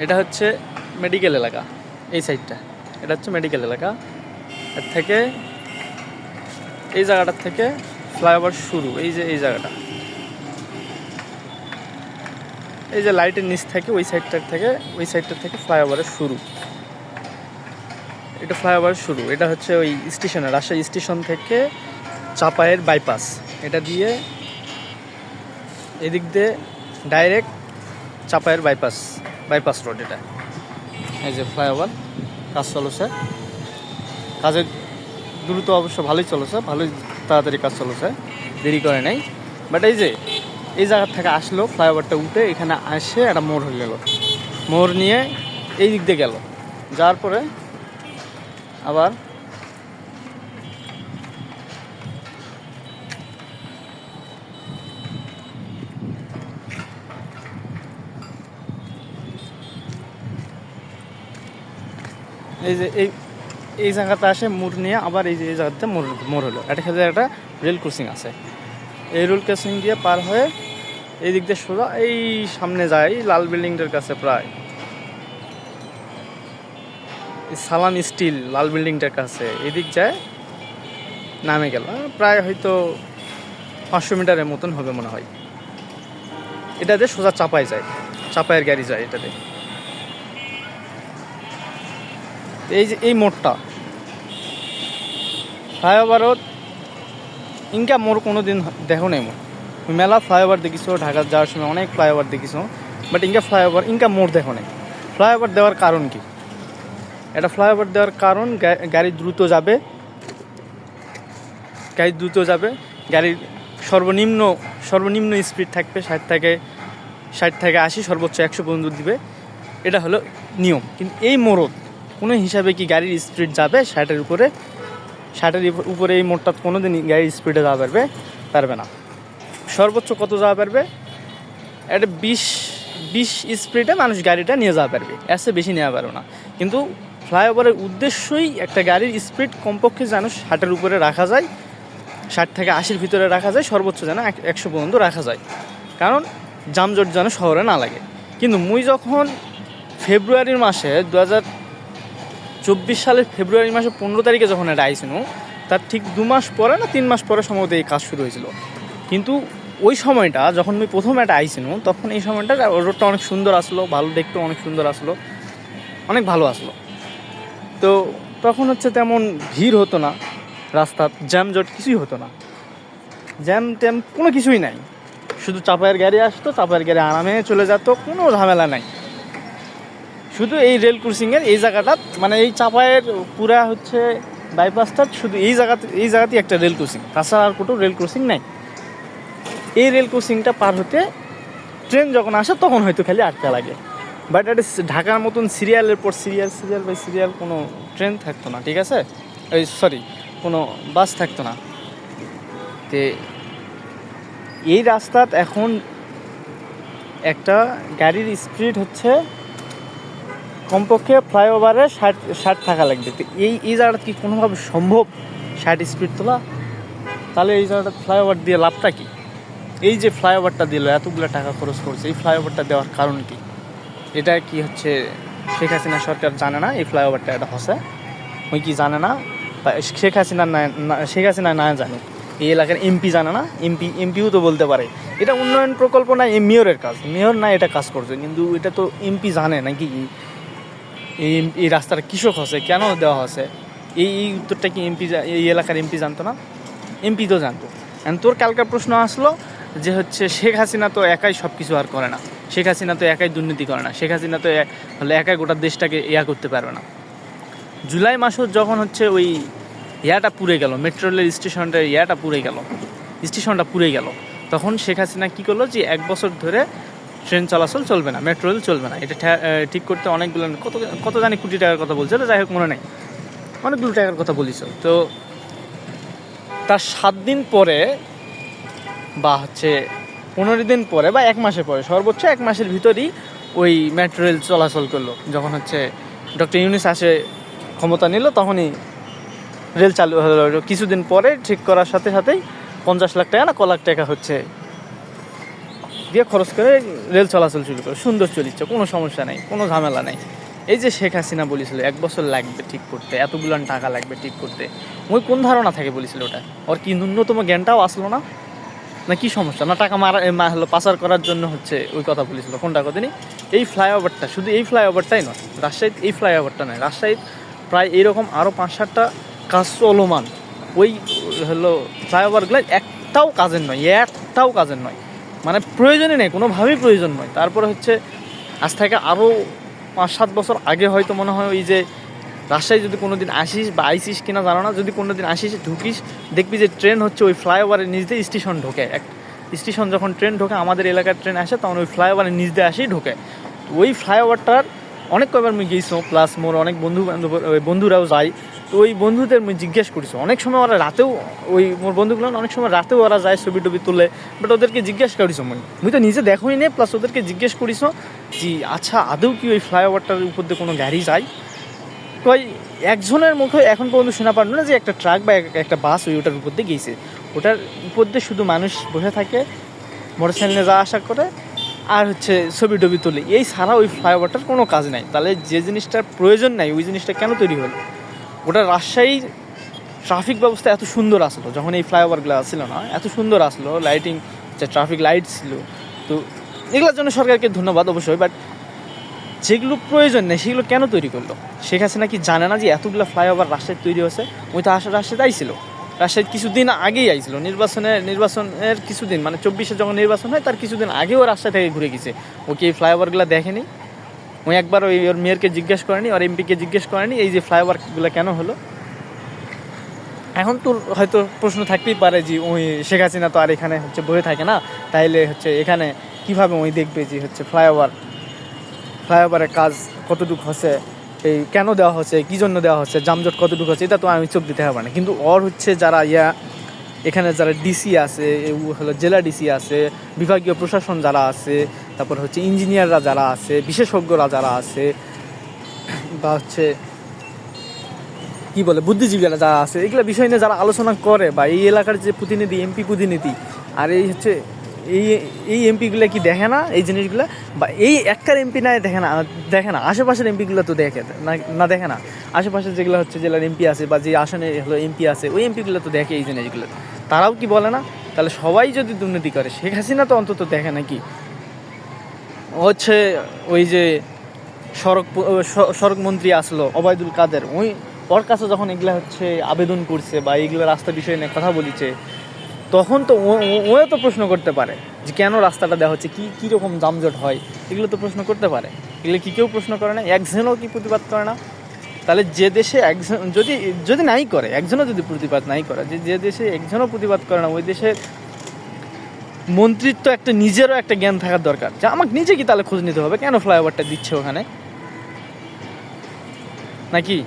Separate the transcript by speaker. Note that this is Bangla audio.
Speaker 1: এটা হচ্ছে মেডিকেল এলাকা, এই সাইডটা এটা হচ্ছে মেডিকেল এলাকা। এর থেকে এই জায়গাটার থেকে ফ্লাইওভার শুরু, এই যে এই জায়গাটা, এই যে লাইটের নিচ থেকে ওই সাইডটার থেকে ফ্লাইওভারের শুরু। এটা ফ্লাইওভারের শুরু, এটা হচ্ছে ওই স্টেশনে, রাজশাহী স্টেশন থেকে চাপায়ের বাইপাস, এটা দিয়ে এদিক দিয়ে ডাইরেক্ট চাপায়ের বাইপাস রোড। এটা এই যে ফ্লাইওভার কাজ চলেছে, কাজের দ্রুত অবশ্য ভালোই চলেছে, ভালোই তাড়াতাড়ি কাজ চলেছে, দেরি করে নাই। বাট এই যে এই জায়গার থেকে আসলো, ফ্লাইওভারটা উঠে এখানে আসে একটা মোড় হয়ে গেল, মোড় নিয়ে এই দিক দিয়ে গেল, যাওয়ার পরে আবার এই যে এই জায়গাতে আসে মোড় নিয়ে, আবার এই যে এই জায়গাতে মোড় হলো। এটা খেলে একটা রেল ক্রসিং আছে, এই রেল ক্রসিং দিয়ে পার হয়ে এই দিক দিয়ে সোজা এই সামনে যায় লাল বিল্ডিংটার কাছে, প্রায় সালাম স্টিল লাল বিল্ডিংটার কাছে এদিক যায়, নামে গেল। প্রায় হয়তো 500 মিটারের মতন হবে মনে হয়। এটাতে সোজা চাপায় যায়, চাপায়ের গাড়ি যায় এটাতে। এই যে এই মোড়টা ফ্লাইওভারও ইনকা মোড় কোনো দিন দেখো নেই। মোড় মেলা ফ্লাইওভার দেখিছো, ঢাকা যাওয়ার সময় অনেক ফ্লাইওভার দেখিছো, বাট ইনকা মোড় দেখো নেই। ফ্লাইওভার দেওয়ার কারণ কি? এটা ফ্লাইওভার দেওয়ার কারণ গাড়ি দ্রুত যাবে, গাড়ির সর্বনিম্ন স্পিড থাকবে 60 থেকে 80, সর্বোচ্চ 100 পর্যন্ত দিবে। এটা হলো নিয়ম। কিন্তু এই মোড়ত কোনো হিসাবে কি গাড়ির স্পিড যাবে 60-এর উপরে? এই মোড়টা কোনো দিন গাড়ির স্পিডে যাওয়া পারবে না। সর্বোচ্চ কত যাওয়া পারবে? এটা 20 স্পিডে মানুষ গাড়িটা নিয়ে যাওয়া পারবে, এর চেয়ে বেশি নেওয়া পারবে না। কিন্তু ফ্লাইওভারের উদ্দেশ্যই একটা গাড়ির স্পিড কমপক্ষে যেন 60-এর উপরে রাখা যায়, 60 থেকে 80-র ভিতরে রাখা যায়, সর্বোচ্চ যেন 100 পর্যন্ত রাখা যায়, কারণ যানজট যেন শহরে না লাগে। কিন্তু মুই যখন ফেব্রুয়ারির মাসে 2024 সালের ফেব্রুয়ারি মাসে 15 তারিখে যখন এটা আইছিল, তার ঠিক 2 মাস পরে না 3 মাস পরে সম্ভবত এই কাজ শুরু হয়েছিল। কিন্তু ওই সময়টা যখন আমি প্রথম এটা আইছিল, তখন এই সময়টা রোডটা অনেক সুন্দর আসলো, ভালো দেখতে, অনেক সুন্দর আসলো, অনেক ভালো আসলো। তো তখন হচ্ছে তেমন ভিড় হতো না, রাস্তার জ্যামজট কিছুই হতো না, জ্যাম ট্যাম কোনো কিছুই নাই। শুধু চাপায়ের গাড়ি আসতো, চাপায়ের গাড়ি আরামে চলে যেত, কোনো ঝামেলা নাই। শুধু এই রেল ক্রসিংয়ের এই জায়গাটা, মানে এই চাপায়ের পুরা হচ্ছে বাইপাসটা, শুধু এই জায়গাতেই একটা রেল ক্রসিং, তাছাড়া আর কোনো রেল ক্রসিং নাই। এই রেল ক্রসিংটা পার হতে ট্রেন যখন আসে তখন হয়তো খালি আটকা লাগে। বাট এটা ঢাকার মতন সিরিয়ালের পর সিরিয়াল কোনো ট্রেন থাকতো না, ঠিক আছে, কোনো বাস থাকতো না। তে এই রাস্তাত এখন একটা গাড়ির স্পিড হচ্ছে কমপক্ষে ফ্লাইওভারে 60 থাকা লাগবে। তো এই জায়গাটা কি কোনোভাবে সম্ভব 60 স্পিড তোলা? তাহলে এই জায়গাটা ফ্লাইওভার দিয়ে লাভটা কি? এই যে ফ্লাইওভারটা দিল, এতগুলো টাকা খরচ করছে, এই ফ্লাইওভারটা দেওয়ার কারণ কি? এটা কি হচ্ছে শেখ হাসিনা সরকার জানে না এই ফ্লাইওভারটা এটা হচ্ছে? ওই কি জানে না? বা শেখ হাসিনা না জানে, এই এলাকার এমপি জানে না? এমপিও তো বলতে পারে এটা উন্নয়ন প্রকল্প না, এই মেয়রের কাজ, মেয়র না এটা কাজ করছে, কিন্তু এটা তো এমপি জানে নাকি এই রাস্তার কৃষক হচ্ছে কেন দেওয়া হচ্ছে? এই উত্তরটা কি এই এলাকার এমপি জানতো না? এমপি তো জানতো। তোর কালকার প্রশ্ন আসলো যে হচ্ছে শেখ হাসিনা তো একাই সব কিছু আর করে না, শেখ হাসিনা তো একাই দুর্নীতি করে না, শেখ হাসিনা তো একাই গোটা দেশটাকে করতে পারবে না। জুলাই মাসে যখন হচ্ছে ওই পুড়ে গেল, মেট্রো রেলের স্টেশনটা পুড়ে গেল, তখন শেখ হাসিনা কী করলো যে 1 বছর ধরে ট্রেন চলাচল চলবে না, মেট্রো রেল চলবে না। এটা ঠিক করতে অনেকগুলো কত জানি কোটি টাকার কথা বলছে, তো যাই হোক মনে নেই, অনেকগুলো টাকার কথা বলিস। তো তার 7 দিন পরে বা হচ্ছে 15 দিন পরে বা 1 মাসের পরে, সর্বোচ্চ 1 মাসের ভিতরই ওই মেট্রো রেল চলাচল করলো। যখন হচ্ছে ডক্টর ইউনূস আসে ক্ষমতা নিল, তখনই রেল চালু হলো। কিছুদিন পরে ঠিক করার সাথে সাথেই 50 লাখ টাকা না ক লাখ টাকা হচ্ছে দিয়ে খরচ করে রেল চলাচল শুরু করে, সুন্দর চলিচ্ছে, কোনো সমস্যা নেই, কোনো ঝামেলা নেই। এই যে শেখ হাসিনা বলেছিল 1 বছর লাগবে ঠিক করতে, এতগুলো টাকা লাগবে ঠিক করতে, ওই কোন ধারণা থাকে বলেছিল ওটা? ওর কি ন্যূনতম জ্ঞানটাও আসলো না? না কি সমস্যা? না টাকা হলো পাচার করার জন্য হচ্ছে ওই কথা বলেছিল? কোনটা কথা নেই। এই ফ্লাইওভারটা, শুধু এই ফ্লাইওভারটাই নয়, রাজশাহীতে এই ফ্লাইওভারটা নয়, রাজশাহীতে প্রায় এইরকম আরও 5-7টা কাজ চলমান। ওই হলো ফ্লাইওভারগুলো একটাও কাজের নয়, একটাও কাজের নয়, মানে প্রয়োজনই নেই, কোনোভাবেই প্রয়োজন নয়। তারপরে হচ্ছে আজ থেকে আরও 5-7 বছর আগে হয়তো মনে হয় ওই যে রাজশাহী যদি কোনো দিন আসিস বা আইসিস কিনা জানো না, যদি কোনো দিন আসিস ঢুকিস, দেখবি যে ট্রেন হচ্ছে ওই ফ্লাইওভারের নিচ দিয়ে স্টেশন ঢোকে। এক স্টেশন যখন ট্রেন ঢোকে, আমাদের এলাকার ট্রেন আসে, তখন ওই ফ্লাইওভারের নিচ দিয়ে আসেই ঢোকে। তো ওই ফ্লাইওভারটার অনেক কয়বার আমি গেছিও, প্লাস মোর অনেক বন্ধুরাও যায়। তো ওই বন্ধুদের আমি জিজ্ঞেস করেছি, অনেক সময় ওরা রাতেও, ওই মোর বন্ধুগুলো অনেক সময় রাতেও ওরা যায় ছবি টবি তুলে, বাট ওদেরকে জিজ্ঞেস করিস মুই তো নিজে দেখোই নে, প্লাস ওদেরকে জিজ্ঞেস করিস যে আচ্ছা আদৌ কি ওই ফ্লাইওভারটার উপর দিয়ে কোনো গাড়ি যায়? ওই একজনের মুখে এখন পর্যন্ত শোনা পারল না যে একটা ট্রাক বা একটা বাস ওটার উপর দিয়ে গিয়েছে। ওটার উপর দিয়ে শুধু মানুষ বসে থাকে, মোটরসাইকেলে যাওয়া আসা করে, আর হচ্ছে ছবি টবি তুলে, এই ছাড়া ওই ফ্লাইওভারটার কোনো কাজ নাই। তাহলে যে জিনিসটার প্রয়োজন নাই ওই জিনিসটা কেন তৈরি হলো? ওটা রাজশাহীর ট্রাফিক ব্যবস্থা এত সুন্দর আসলো যখন এই ফ্লাইওভারগুলো আসছিল না, এত সুন্দর আসলো, লাইটিং, যে ট্রাফিক লাইট ছিল। তো এগুলোর জন্য সরকারকে ধন্যবাদ অবশ্যই, বাট যেগুলো প্রয়োজন নেই সেগুলো কেন তৈরি করলো? শেখ হাসিনা কি জানে না যে এতগুলো ফ্লাইওভার রাজশাহী তৈরি হয়েছে? ওই তো রাজশাহীতে আইছিল, রাজশাহী কিছুদিন আগেই আইছিল, নির্বাচনের কিছুদিন, মানে 24-এ যখন নির্বাচন হয় তার কিছুদিন আগেও রাজশাহী থেকে ঘুরে গেছে। ও কি এই ফ্লাইওভারগুলো দেখেনি? ওই একবার ওর মেয়রকে জিজ্ঞেস করেনি, ওর এমপিকে জিজ্ঞেস করেনি এই যে ফ্লাইওভারগুলো কেন হলো? এখন তোর হয়তো প্রশ্ন থাকতেই পারে যে ওই শেখ হাসিনা তো আর এখানে হচ্ছে বসে থাকে না, তাইলে হচ্ছে এখানে কীভাবে ওই দেখবে যে হচ্ছে ফ্লাইওভারের কাজ কতটুকু হচ্ছে, এই কেন দেওয়া হচ্ছে, কী জন্য দেওয়া হচ্ছে, যানজট কতটুকু হচ্ছে, এটা তো আমি চোখ দিতে হবে না। কিন্তু ওর হচ্ছে যারা এখানে যারা ডিসি আছে, হলো জেলা ডিসি আছে, বিভাগীয় প্রশাসন যারা আছে, তারপর হচ্ছে ইঞ্জিনিয়াররা যারা আছে, বিশেষজ্ঞরা যারা আছে, বা হচ্ছে কী বলে বুদ্ধিজীবীরা যারা আছে, এগুলো বিষয় নিয়ে যারা আলোচনা করে, বা এই এলাকার যে প্রতিনিধি, এমপি প্রতিনিধি, আর এই হচ্ছে এই এমপিগুলো কি দেখে না এই জিনিসগুলো? বা এই একটার এমপি না দেখে না আশেপাশের এমপিগুলো তো দেখে না দেখে না? আশেপাশে যেগুলো হচ্ছে জেলার এমপি আছে বা যে আসনে হলো এমপি আছে, ওই এমপিগুলো তো দেখে এই জিনিসগুলো, তারাও কি বলে না? তাহলে সবাই যদি দুর্নীতি করে, শেখ হাসিনা তো অন্তত দেখে নাকি? হচ্ছে ওই যে সড়ক মন্ত্রী আসলো ওবায়দুল কাদের, ওর কাছে যখন এগুলা হচ্ছে আবেদন করছে বা এইগুলো রাস্তার বিষয় নিয়ে কথা বলিছে, তখন তো ও তো প্রশ্ন করতে পারে যে কেন রাস্তাটা দেওয়া হচ্ছে, কীরকম যানজট হয়, এগুলো তো প্রশ্ন করতে পারে। এগুলো কি কেউ প্রশ্ন করে না? একজনও কি প্রতিবাদ করে না? তাহলে যে দেশে একজন যদি নাই করে, একজনও যদি প্রতিবাদ নাই করে, যে দেশে একজনও প্রতিবাদ করে না, ওই দেশের মন্ত্রিত্ব একটা নিজেরও একটা জ্ঞান থাকার দরকার, যে আমাকে নিজে কি তাহলে খোঁজ নিতে হবে কেন ফ্লাইওভারটা দিচ্ছে ওখানে, নাকি?